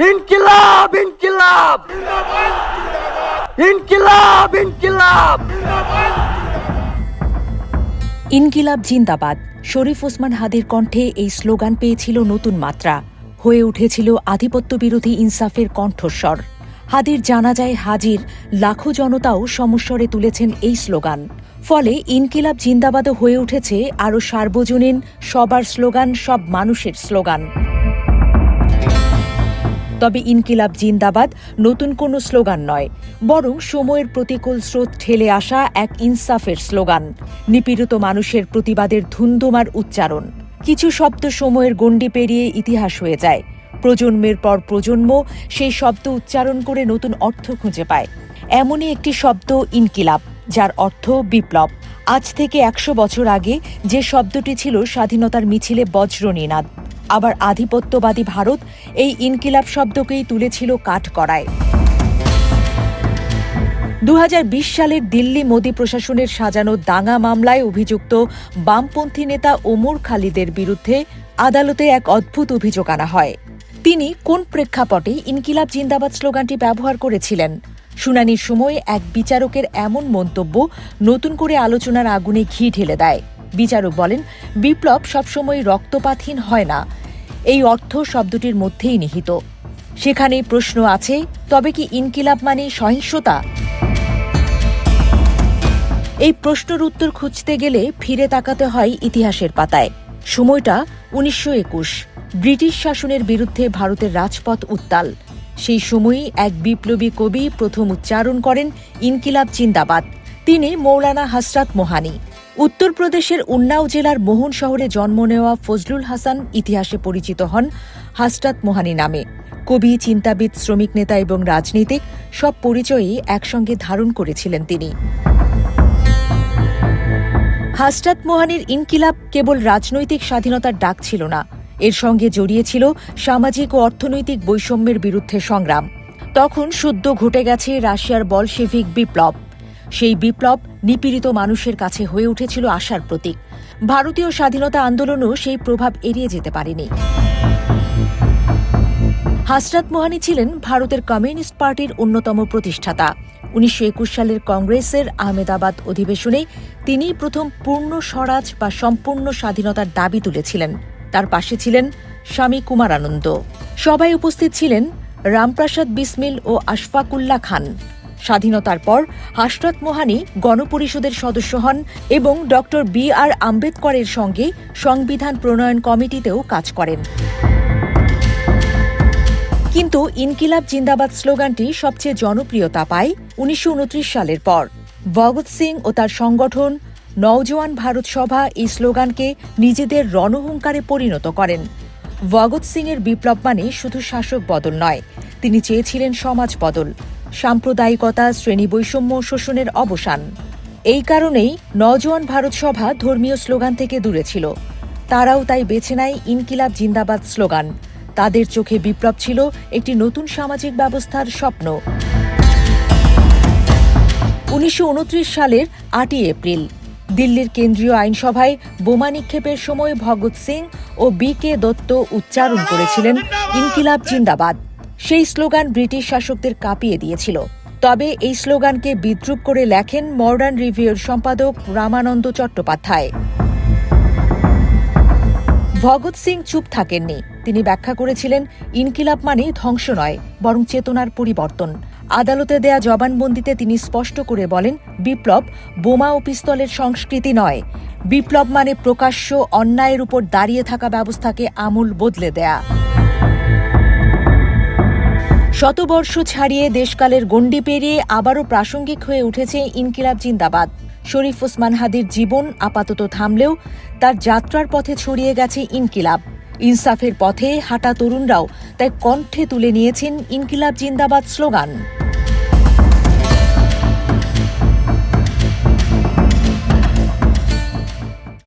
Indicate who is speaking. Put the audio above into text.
Speaker 1: ইনকিলাব ইনকিলাব ইনকিলাব ইনকিলাব
Speaker 2: ইনকিলাব জিন্দাবাদ। শরীফ ওসমান হাদির কণ্ঠে এই স্লোগান পেয়েছিল নতুন মাত্রা, হয়ে উঠেছিল আধিপত্য বিরোধী ইনসাফের কণ্ঠস্বর। হাদির জানাজায় হাজির লাখো জনতাও সমস্বরে তুলেছেন এই স্লোগান। ফলে ইনকিলাব জিন্দাবাদও হয়ে উঠেছে আরও সার্বজনীন, সবার স্লোগান, সব মানুষের স্লোগান। তবে ইনকিলাব জিন্দাবাদ নতুন কোনো স্লোগান নয়, বরং সময়ের প্রতিকূল স্রোত ঠেলে আসা এক ইনসাফের স্লোগান, নিপীড়িত মানুষের প্রতিবাদের ধুন্ধুমার উচ্চারণ। কিছু শব্দ সময়ের গণ্ডি পেরিয়ে ইতিহাস হয়ে যায়, প্রজন্মের পর প্রজন্ম সেই শব্দ উচ্চারণ করে নতুন অর্থ খুঁজে পায়। এমনই একটি শব্দ ইনকিলাব, যার অর্থ বিপ্লব। আজ থেকে ১০০ বছর আগে যে শব্দটি ছিল স্বাধীনতার মিছিলে বজ্রনিনাদ, আবার আধিপত্যবাদী ভারত এই ইনকিলাব শব্দকেই তুলেছিল কাঠগড়ায়। ২০২০ সালের দিল্লি মোদি প্রশাসনের সাজানো দাঙ্গা মামলায় অভিযুক্ত বামপন্থী নেতা ওমর খালিদের বিরুদ্ধে আদালতে এক অদ্ভুত অভিযোগ আনা হয়। তিনি কোন প্রেক্ষাপটে ইনকিলাব জিন্দাবাদ স্লোগানটি ব্যবহার করেছিলেন? শুনানির সময় এক বিচারকের এমন মন্তব্য নতুন করে আলোচনার আগুনে ঘি ঢেলে দেয়। বিচারক বলেন, বিপ্লব সবসময় রক্তপাতহীন হয় না, এই অর্থ শব্দটির মধ্যেই নিহিত। সেখানে প্রশ্ন আছে, তবে কি ইনকিলাব মানে সহিংসতা? এই প্রশ্নের উত্তর খুঁজতে গেলে ফিরে তাকাতে হয় ইতিহাসের পাতায়। সময়টা ১৯২১, ব্রিটিশ শাসনের বিরুদ্ধে ভারতের রাজপথ উত্তাল। সেই সময়ই এক বিপ্লবী কবি প্রথম উচ্চারণ করেন ইনকিলাব জিন্দাবাদ। তিনি মৌলানা হযরত মোহানি। উত্তরপ্রদেশের উন্নাও জেলার মোহন শহরে জন্ম নেওয়া ফজলুল হাসান ইতিহাসে পরিচিত হন হযরত মোহানি নামে। কবি, চিন্তাবিদ, শ্রমিক নেতা এবং রাজনীতিক সব পরিচয়ই একসঙ্গে ধারণ করেছিলেন তিনি। হযরত মোহানির ইনকিলাব কেবল রাজনৈতিক স্বাধীনতার ডাক ছিল না, এর সঙ্গে জড়িয়ে ছিল সামাজিক ও অর্থনৈতিক বৈষম্যের বিরুদ্ধে সংগ্রাম। তখন সদ্য ঘটে গেছে রাশিয়ার বলশেভিক বিপ্লব। সেই বিপ্লব নিপীড়িত মানুষের কাছে হয়ে উঠেছিল আশার প্রতীক। ভারতীয় স্বাধীনতা আন্দোলনও সেই প্রভাব এড়িয়ে যেতে পারেনি। হযরত মোহানি ছিলেন ভারতের কমিউনিস্ট পার্টির অন্যতম প্রতিষ্ঠাতা। ১৯২১ সালের কংগ্রেসের আহমেদাবাদ অধিবেশনে তিনি প্রথম পূর্ণ স্বরাজ বা সম্পূর্ণ স্বাধীনতার দাবি তুলেছিলেন। তার পাশে ছিলেন স্বামী কুমারানন্দ। সভায় উপস্থিত ছিলেন রামপ্রসাদ বিসমিল ও আশফাকুল্লাহ খান। স্বাধীনতার পর হযরত মোহানি গণপরিষদের সদস্য হন এবং ড.বি.আর. আম্বেদকরের সঙ্গে সংবিধান প্রণয়ন কমিটিতেও কাজ করেন। কিন্তু ইনকিলাব জিন্দাবাদ স্লোগানটি সবচেয়ে জনপ্রিয়তা পায় ১৯২৯ সালের পর। ভগৎ সিং ও তার সংগঠন নওজোয়ান ভারত সভা এই স্লোগানকে নিজেদের রণহুঙ্কারে পরিণত করেন। ভগৎ সিংয়ের বিপ্লব মানে শুধু শাসক বদল নয়, তিনি চেয়েছিলেন সমাজ বদল, সাম্প্রদায়িকতা, শ্রেণী বৈষম্য, শোষণের অবসান। এই কারণেই নওজোয়ান ভারত সভা ধর্মীয় স্লোগান থেকে দূরে ছিল। তারাও তাই বেছে নেয় ইনকিলাব জিন্দাবাদ স্লোগান। তাদের চোখে বিপ্লব ছিল একটি নতুন সামাজিক ব্যবস্থার স্বপ্ন। ১৯২৯ সালের ৮ই এপ্রিল দিল্লির কেন্দ্রীয় আইনসভায় বোমা নিক্ষেপের সময় ভগৎ সিং ও বি.কে. দত্ত উচ্চারণ করেছিলেন ইনকিলাব জিন্দাবাদ। সেই স্লোগান ব্রিটিশ শাসকদের কাঁপিয়ে দিয়েছিল। তবে এই স্লোগানকে বিদ্রূপ করে লেখেন মডার্ন রিভিউর সম্পাদক রামানন্দ চট্টোপাধ্যায়। ভগৎ সিং চুপ থাকেননি। তিনি ব্যাখ্যা করেছিলেন, ইনকিলাব মানে ধ্বংস নয়, বরং চেতনার পরিবর্তন। আদালতে দেয়া জবানবন্দিতে তিনি স্পষ্ট করে বলেন, বিপ্লব বোমা ও পিস্তলের সংস্কৃতি নয়, বিপ্লব মানে প্রকাশ্য অন্যায়ের উপর দাঁড়িয়ে থাকা ব্যবস্থাকে আমূল বদলে দেয়া। শতবর্ষ ছাড়িয়ে দেশকালের গণ্ডি পেরিয়ে আবারও প্রাসঙ্গিক হয়ে উঠেছে ইনকিলাব জিন্দাবাদ। শরীফ ওসমান হাদির জীবন আপাতত থামলেও তার যাত্রার পথে ছড়িয়ে গেছে ইনকিলাব। ইনসাফের পথে হাঁটা তরুণরাও তাই কণ্ঠে তুলে নিয়েছেন ইনকিলাব জিন্দাবাদ স্লোগান।